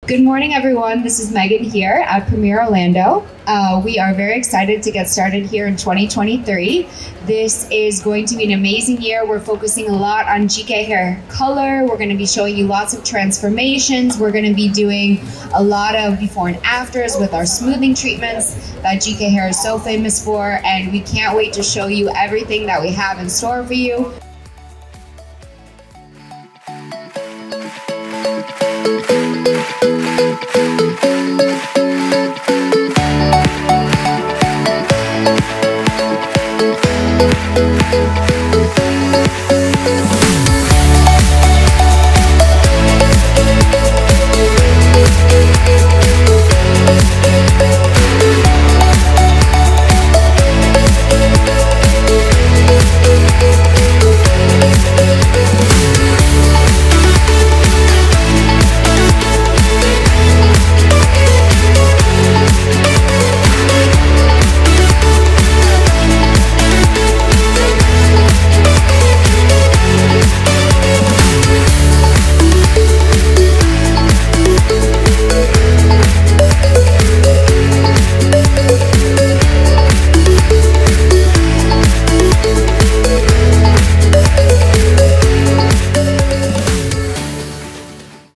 Good morning, everyone. This is Megan here at Premier Orlando. We are very excited to get started here in 2023. This is going to be an amazing year. We're focusing a lot on GKhair color. We're going to be showing you lots of transformations. We're going to be doing a lot of before and afters with our smoothing treatments that GKhair is so famous for, and we can't wait to show you everything that we have in store for you.